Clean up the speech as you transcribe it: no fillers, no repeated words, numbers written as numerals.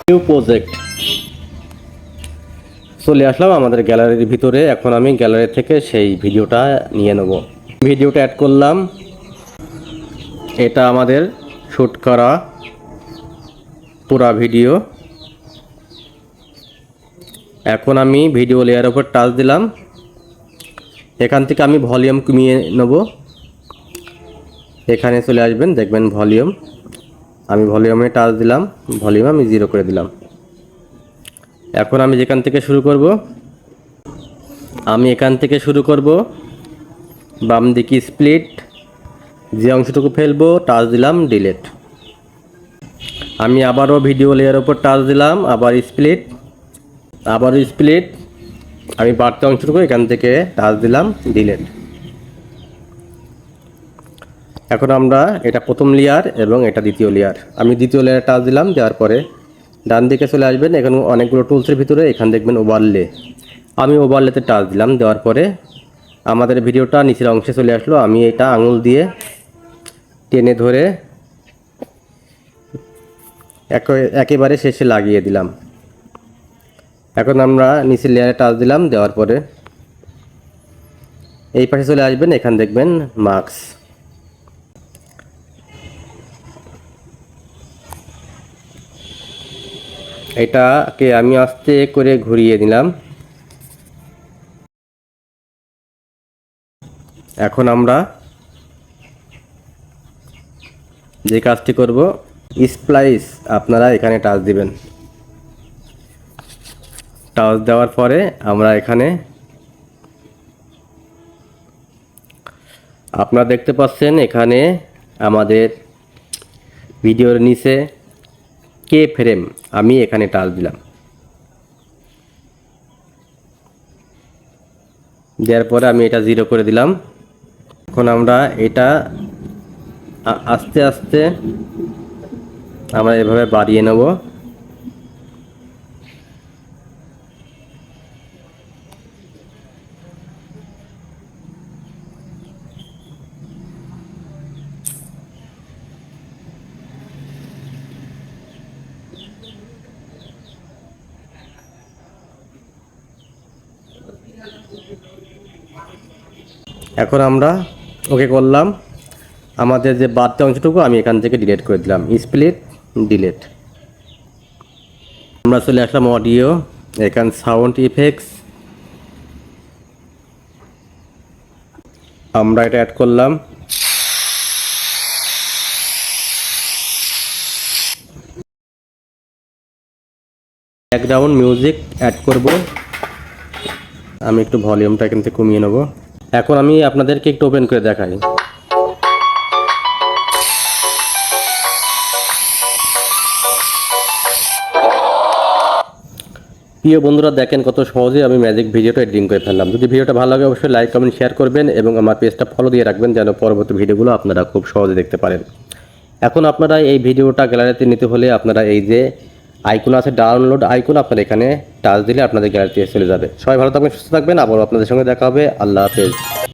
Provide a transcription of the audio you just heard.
New project চলে আসলাম আমাদের গ্যালারির ভিতরে। এখন আমি গ্যালারি থেকে সেই ভিডিওটা নিয়ে নেব। ভিডিওটা অ্যাড করলাম। এটা আমাদের শ্যুট করা পুরা ভিডিও। এখন আমি ভিডিও লেয়ারের উপর টাচ দিলাম। এখান থেকে আমি ভলিউম কমিয়ে নেব। এখানে চলে আসবেন, দেখবেন ভলিউম। আমি ভলিউমে টাচ দিলাম, ভলিউম আমি 0 করে দিলাম। এখন আমি যেখান থেকে শুরু করব, আমি এখান থেকে শুরু করব। বাম দিকে স্প্লিট, যে অংশটুকু ফেলবো টাচ দিলাম ডিলিট। আমি আবারও ভিডিও লেয়ার উপর টাচ দিলাম, আবার স্প্লিট, আবারও স্প্লিট। আমি বাড়তি অংশটুকু এখান থেকে টাচ দিলাম ডিলিট। এখন আমরা এটা প্রথম লেয়ার এবং এটা দ্বিতীয় লেয়ার। আমি দ্বিতীয় লেয়ারে টাচ দিলাম, দেওয়ার পরে ডান দিকে চলে আসবেন। এখানে অনেকগুলো টুলসের ভিতরে এখানে দেখবেন ওভারলে। আমি ওভারলেতে টাচ দিলাম, দেওয়ার পরে আমাদের ভিডিওটা নিচের অংশে চলে আসলো। আমি এটা আঙুল দিয়ে টেনে ধরে একেবারে শেষে লাগিয়ে দিলাম। এখন আমরা নিচের লেয়ারে টাচ দিলাম, দেওয়ার পরে এই পাশে চলে আসবেন। এখানে দেখবেন মার্কস। এটাকে আমি আস্তে করে ঘুরিয়ে দিলাম। এখন আমরা যে কাজটি করব, স্প্লাইস, আপনারা এখানে টাচ দিবেন। টাচ দেওয়ার পরে আমরা এখানে আপনারা দেখতে পাচ্ছেন এখানে আমাদের ভিডিওর নিচে কে ফ্রেম, আমি এখানে টাচ দিলাম। দেওয়ার পরে আমি এটা 0 করে দিলাম। এখন আমরা এটা আস্তে আস্তে আমরা এভাবে বাড়িয়ে নেব। এখন আমরা ওকে করলাম। আমাদের যে বাড়তি অংশটুকু আমি এখান থেকে ডিলিট করে দিলাম, স্প্লিট ডিলিট। আমরা চলে আসলাম অডিও, এখানে সাউন্ড ইফেক্টস, আমরা এটা অ্যাড করলাম। ব্যাকগ্রাউন্ড মিউজিক অ্যাড করব। আমি একটু ভলিউমটা এখান থেকে কমিয়ে নেব। এখন আমি আপনাদেরকে একটু ওপেন করে দেখাই। প্রিয় বন্ধুরা, দেখেন কত সহজে আমি ম্যাজিক ভিডিওটা এডিটিং করে ফেললাম। যদি ভিডিওটা ভালো লাগে অবশ্যই লাইক কমেন্ট শেয়ার করবেন এবং আমার পেজটা ফলো দিয়ে রাখবেন, যেন পরবর্তী ভিডিওগুলো আপনারা খুব সহজে দেখতে পারেন। এখন আপনারা এই ভিডিওটা গ্যালারিতে নিতে হলে আপনারা এই যে আইকন আছে, ডাউনলোড আইকন, আপনারা এখানে টাচ দিলে আপনাদের গ্যালারিতে চলে যাবে। সবাই ভালো থাকবেন, সুস্থ থাকবেন। আবারও আপনাদের সঙ্গে দেখা হবে। আল্লাহ হাফেজ।